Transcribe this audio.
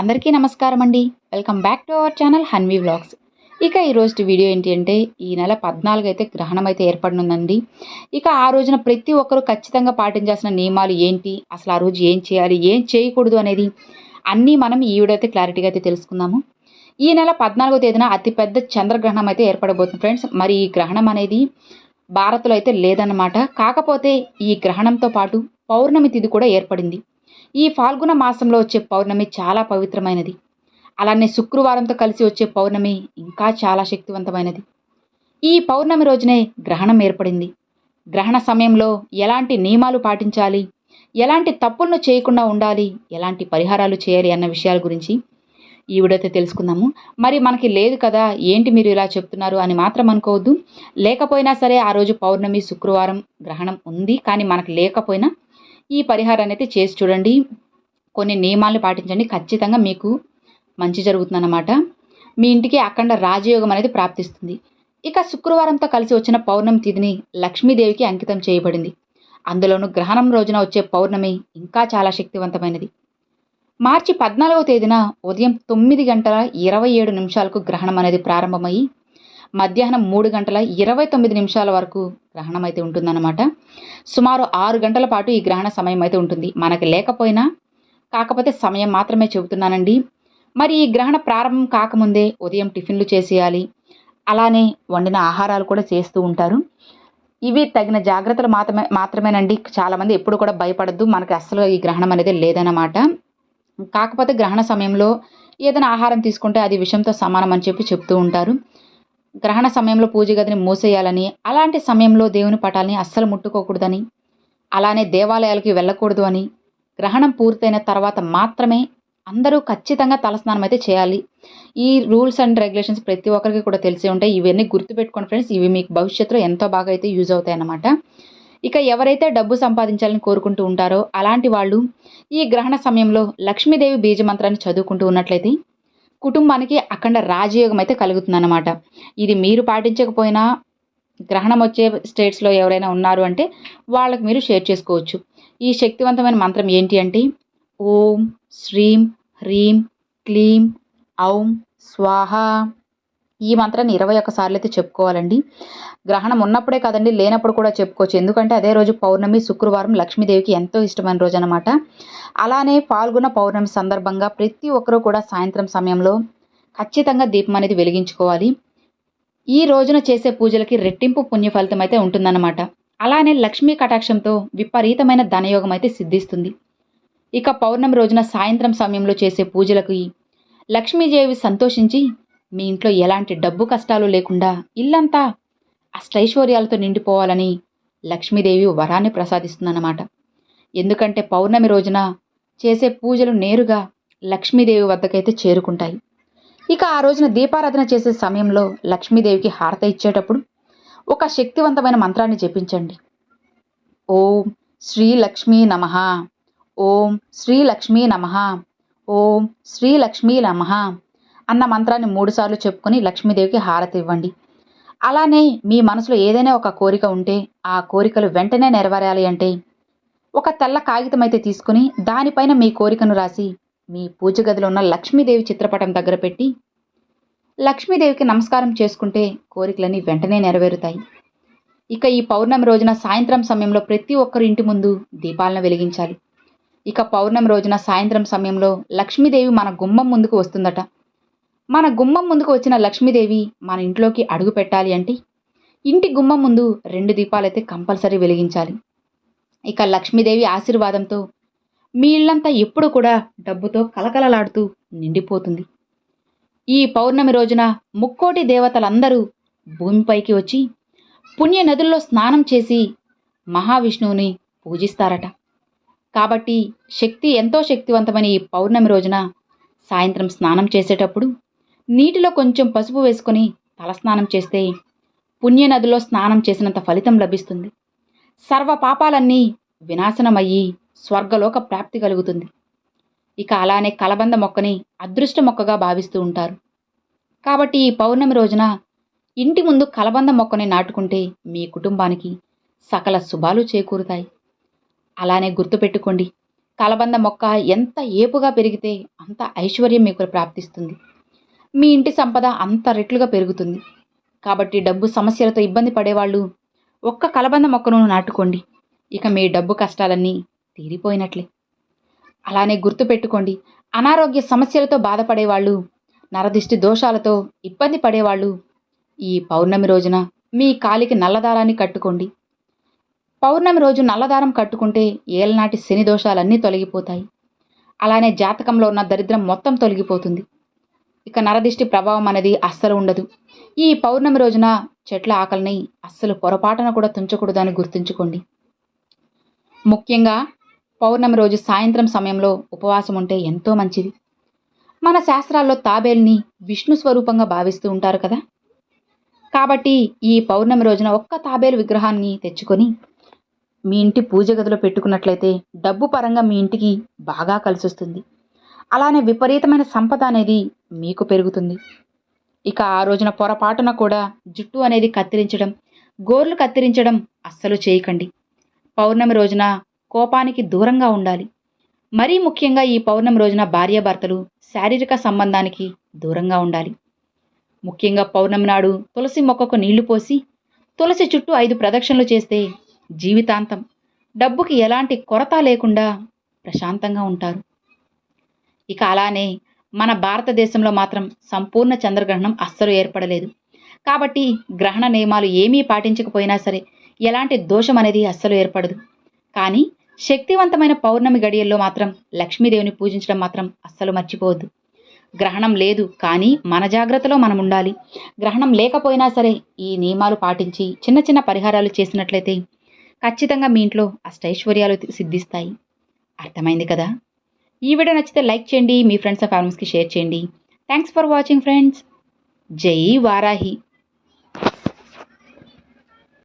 అందరికీ నమస్కారం అండి. Welcome back to our channel Hanvi vlogs. ఇక ఈరోజు వీడియో ఏంటి అంటే ఈ నెల 14 అయితే గ్రహణం అయితే ఏర్పడనుందండి. ఇక ఆ రోజున ప్రతి ఒక్కరూ ఖచ్చితంగా పాటించాల్సిన నియమాలు ఏంటి, అసలు ఆ రోజు ఏం చేయాలి, ఏం చేయకూడదు అనేది అన్నీ మనం ఈ వీడియో అయితే క్లారిటీగా అయితే తెలుసుకుందాము. ఈ నెల 14వ తేదీన అతిపెద్ద చంద్రగ్రహణం అయితే ఏర్పడబోతుంది ఫ్రెండ్స్. మరి ఈ గ్రహణం అనేది భారత్లో అయితే లేదన్నమాట. కాకపోతే ఈ గ్రహణంతో పాటు పౌర్ణమి తిథి కూడా ఏర్పడింది. ఈ ఫాల్గుణ మాసంలో వచ్చే పౌర్ణమి చాలా పవిత్రమైనది. అలానే శుక్రవారంతో కలిసి వచ్చే పౌర్ణమి ఇంకా చాలా శక్తివంతమైనది. ఈ పౌర్ణమి రోజునే గ్రహణం ఏర్పడింది. గ్రహణ సమయంలో ఎలాంటి నియమాలు పాటించాలి, ఎలాంటి తప్పులను చేయకుండా ఉండాలి, ఎలాంటి పరిహారాలు చేయాలి అన్న విషయాల గురించి ఈ వీడియోతో తెలుసుకుందాము. మరి మనకి లేదు కదా, ఏంటి మీరు ఇలా చెప్తున్నారు అని మాత్రం అనుకోవద్దు. లేకపోయినా సరే ఆ రోజు పౌర్ణమి శుక్రవారం గ్రహణం ఉంది, కానీ మనకు లేకపోయినా ఈ పరిహారాన్ని అయితే చేసి చూడండి. కొన్ని నియమాలను పాటించండి, ఖచ్చితంగా మీకు మంచి జరుగుతుందన్నమాట. మీ ఇంటికి అఖండ రాజయోగం అనేది ప్రాప్తిస్తుంది. ఇక శుక్రవారంతో కలిసి వచ్చిన పౌర్ణమి తిథిని లక్ష్మీదేవికి అంకితం చేయబడింది. అందులోనూ గ్రహణం రోజున వచ్చే పౌర్ణమి ఇంకా చాలా శక్తివంతమైనది. మార్చి 14వ తేదీన ఉదయం 9:27 గ్రహణం అనేది ప్రారంభమయ్యి మధ్యాహ్నం 3:29 వరకు గ్రహణం అయితే ఉంటుందన్నమాట. సుమారు 6 గంటల పాటు ఈ గ్రహణ సమయం అయితే ఉంటుంది. మనకి లేకపోయినా, కాకపోతే సమయం మాత్రమే చెబుతున్నానండి. మరి ఈ గ్రహణ ప్రారంభం కాకముందే ఉదయం టిఫిన్లు చేసేయాలి. అలానే వండిన ఆహారాలు కూడా చేస్తూ ఉంటారు. ఇవి తగిన జాగ్రత్తలు మాత్రమేనండి. చాలామంది ఎప్పుడు కూడా భయపడద్దు, మనకి అస్సలు ఈ గ్రహణం అనేది లేదన్నమాట. కాకపోతే గ్రహణ సమయంలో ఏదైనా ఆహారం తీసుకుంటే అది విషంతో సమానం అని చెప్తూ ఉంటారు. గ్రహణ సమయంలో పూజ గదిని మూసేయాలని, అలాంటి సమయంలో దేవుని పటాలని అస్సలు ముట్టుకోకూడదని, అలానే దేవాలయాలకి వెళ్ళకూడదు అని, గ్రహణం పూర్తయిన తర్వాత మాత్రమే అందరూ ఖచ్చితంగా తలస్నానం అయితే చేయాలి. ఈ రూల్స్ అండ్ రెగ్యులేషన్స్ ప్రతి ఒక్కరికి కూడా తెలిసి ఉంటాయి. ఇవన్నీ గుర్తుపెట్టుకోండి ఫ్రెండ్స్. ఇవి మీకు భవిష్యత్తులో ఎంతో బాగా అయితే యూజ్ అవుతాయి అన్నమాట. ఇక ఎవరైతే డబ్బు సంపాదించాలని కోరుకుంటూ ఉంటారో అలాంటి వాళ్ళు ఈ గ్రహణ సమయంలో లక్ష్మీదేవి బీజమంత్రాన్ని చదువుకుంటూ ఉన్నట్లయితే కుటుంబానికి అఖండ రాజయోగం అయితే కలుగుతుందన్నమాట. ఇది మీరు పాటించకపోయినా గ్రహణం వచ్చే స్టేట్స్లో ఎవరైనా ఉన్నారు అంటే వాళ్ళకి మీరు షేర్ చేసుకోవచ్చు. ఈ శక్తివంతమైన మంత్రం ఏంటి అంటే ఓం శ్రీం హ్రీం క్లీం ఔం స్వాహ. ఈ మంత్రాన్ని 21 సార్లు అయితే చెప్పుకోవాలండి. గ్రహణం ఉన్నప్పుడే కాదండి, లేనప్పుడు కూడా చెప్పుకోవచ్చు. ఎందుకంటే అదే రోజు పౌర్ణమి శుక్రవారం లక్ష్మీదేవికి ఎంతో ఇష్టమైన రోజు అనమాట. అలానే పాల్గొన పౌర్ణమి సందర్భంగా ప్రతి ఒక్కరూ కూడా సాయంత్రం సమయంలో ఖచ్చితంగా దీపం అనేది వెలిగించుకోవాలి. ఈ రోజున చేసే పూజలకి రెట్టింపు పుణ్య ఫలితం అయితే ఉంటుందన్నమాట. అలానే లక్ష్మీ కటాక్షంతో విపరీతమైన ధనయోగం అయితే సిద్ధిస్తుంది. ఇక పౌర్ణమి రోజున సాయంత్రం సమయంలో చేసే పూజలకు లక్ష్మీదేవి సంతోషించి మీ ఇంట్లో ఎలాంటి డబ్బు కష్టాలు లేకుండా ఇల్లంతా అష్టైశ్వర్యాలతో నిండిపోవాలని లక్ష్మీదేవి వరాన్ని ప్రసాదిస్తుందన్నమాట. ఎందుకంటే పౌర్ణమి రోజున చేసే పూజలు నేరుగా లక్ష్మీదేవి వద్దకైతే చేరుకుంటాయి. ఇక ఆ రోజున దీపారాధన చేసే సమయంలో లక్ష్మీదేవికి హారత ఇచ్చేటప్పుడు ఒక శక్తివంతమైన మంత్రాన్ని జపించండి. ఓం శ్రీ లక్ష్మీ నమః, ఓం శ్రీ లక్ష్మీ నమః, ఓం శ్రీ లక్ష్మీ నమః అన్న మంత్రాన్ని 3 సార్లు చెప్పుకొని లక్ష్మీదేవికి హారతి ఇవ్వండి. అలానే మీ మనసులో ఏదైనా ఒక కోరిక ఉంటే ఆ కోరికలు వెంటనే నెరవేరాలి అంటే ఒక తెల్ల కాగితం అయితే తీసుకుని దానిపైన మీ కోరికను రాసి మీ పూజ గదిలో ఉన్న లక్ష్మీదేవి చిత్రపటం దగ్గర పెట్టి లక్ష్మీదేవికి నమస్కారం చేసుకుంటే కోరికలన్నీ వెంటనే నెరవేరుతాయి. ఇక ఈ పౌర్ణమి రోజున సాయంత్రం సమయంలో ప్రతి ఒక్కరు ఇంటి ముందు దీపాలను వెలిగించాలి. ఇక పౌర్ణమి రోజున సాయంత్రం సమయంలో లక్ష్మీదేవి మన గుమ్మం ముందుకు వస్తుందట. మన గుమ్మం ముందుకు వచ్చిన లక్ష్మీదేవి మన ఇంట్లోకి అడుగు పెట్టాలి అంటే ఇంటి గుమ్మం ముందు 2 దీపాలైతే కంపల్సరీ వెలిగించాలి. ఇక లక్ష్మీదేవి ఆశీర్వాదంతో మీ ఇల్లంతా ఎప్పుడు కూడా డబ్బుతో కలకలలాడుతూ నిండిపోతుంది. ఈ పౌర్ణమి రోజున ముక్కోటి దేవతలందరూ భూమిపైకి వచ్చి పుణ్య నదుల్లో స్నానం చేసి మహావిష్ణువుని పూజిస్తారట. కాబట్టి ఎంతో శక్తివంతమైన ఈ పౌర్ణమి రోజున సాయంత్రం స్నానం చేసేటప్పుడు నీటిలో కొంచెం పసుపు వేసుకొని తలస్నానం చేస్తే పుణ్యనదిలో స్నానం చేసినంత ఫలితం లభిస్తుంది. సర్వ పాపాలన్నీ వినాశనమయ్యి స్వర్గలోక ప్రాప్తి కలుగుతుంది. ఇక అలానే కలబంద మొక్కని అదృష్ట మొక్కగా భావిస్తూ ఉంటారు. కాబట్టి ఈ పౌర్ణమి రోజున ఇంటి ముందు కలబంద మొక్కని నాటుకుంటే మీ కుటుంబానికి సకల శుభాలు చేకూరుతాయి. అలానే గుర్తుపెట్టుకోండి, కలబంద మొక్క ఎంత ఏపుగా పెరిగితే అంత ఐశ్వర్యం మీకు ప్రాప్తిస్తుంది. మీ ఇంటి సంపద అంత రెట్లుగా పెరుగుతుంది. కాబట్టి డబ్బు సమస్యలతో ఇబ్బంది పడేవాళ్ళు ఒక్క కలబంద మొక్కను నాటుకోండి. ఇక మీ డబ్బు కష్టాలన్నీ తీరిపోయినట్లే. అలానే గుర్తుపెట్టుకోండి, అనారోగ్య సమస్యలతో బాధపడేవాళ్ళు, నరదిష్టి దోషాలతో ఇబ్బంది పడేవాళ్ళు ఈ పౌర్ణమి రోజున మీ కాలికి నల్లదారాన్ని కట్టుకోండి. పౌర్ణమి రోజు నల్లదారం కట్టుకుంటే ఏలనాటి శని దోషాలన్నీ తొలగిపోతాయి. అలానే జాతకంలో ఉన్న దరిద్రం మొత్తం తొలగిపోతుంది. ఇక నరదిష్టి ప్రభావం అనేది అస్సలు ఉండదు. ఈ పౌర్ణమి రోజున చెట్ల ఆకలిని అస్సలు పొరపాటున కూడా తుంచకూడదు అని గుర్తుంచుకోండి. ముఖ్యంగా పౌర్ణమి రోజు సాయంత్రం సమయంలో ఉపవాసం ఉంటే ఎంతో మంచిది. మన శాస్త్రాల్లో తాబేల్ని విష్ణు స్వరూపంగా భావిస్తూ ఉంటారు కదా. కాబట్టి ఈ పౌర్ణమి రోజున ఒక్క తాబేలు విగ్రహాన్ని తెచ్చుకొని మీ ఇంటి పూజ గదిలో పెట్టుకున్నట్లయితే డబ్బు పరంగా మీ ఇంటికి బాగా కలిసొస్తుంది. అలానే విపరీతమైన సంపద అనేది మీకు పెరుగుతుంది. ఇక ఆ రోజున పొరపాటున కూడా జుట్టు అనేది కత్తిరించడం, గోర్లు కత్తిరించడం అస్సలు చేయకండి. పౌర్ణమి రోజున కోపానికి దూరంగా ఉండాలి. మరీ ముఖ్యంగా ఈ పౌర్ణమి రోజున భార్యాభర్తలు శారీరక సంబంధానికి దూరంగా ఉండాలి. ముఖ్యంగా పౌర్ణమి నాడు తులసి మొక్కకు నీళ్లు పోసి తులసి చుట్టూ 5 ప్రదక్షిణలు చేస్తే జీవితాంతం డబ్బుకి ఎలాంటి కొరత లేకుండా ప్రశాంతంగా ఉంటారు. ఇక అలానే మన భారతదేశంలో మాత్రం సంపూర్ణ చంద్రగ్రహణం అస్సలు ఏర్పడలేదు. కాబట్టి గ్రహణ నియమాలు ఏమీ పాటించకపోయినా సరే ఎలాంటి దోషం అనేది అస్సలు ఏర్పడదు. కానీ శక్తివంతమైన పౌర్ణమి గడియల్లో మాత్రం లక్ష్మీదేవిని పూజించడం మాత్రం అస్సలు మర్చిపోవద్దు. గ్రహణం లేదు కానీ మన జాగ్రత్తలో మనం ఉండాలి. గ్రహణం లేకపోయినా సరే ఈ నియమాలు పాటించి చిన్న చిన్న పరిహారాలు చేసినట్లయితే ఖచ్చితంగా మీ ఇంట్లో అష్టైశ్వర్యాలు సిద్ధిస్తాయి. అర్థమైంది కదా. ఈ వీడియో నచ్చితే లైక్ చేయండి, మీ ఫ్రెండ్స్ అండ్ ఫ్యామిలీస్కి షేర్ చేయండి. Thanks for watching friends. జై వారాహి.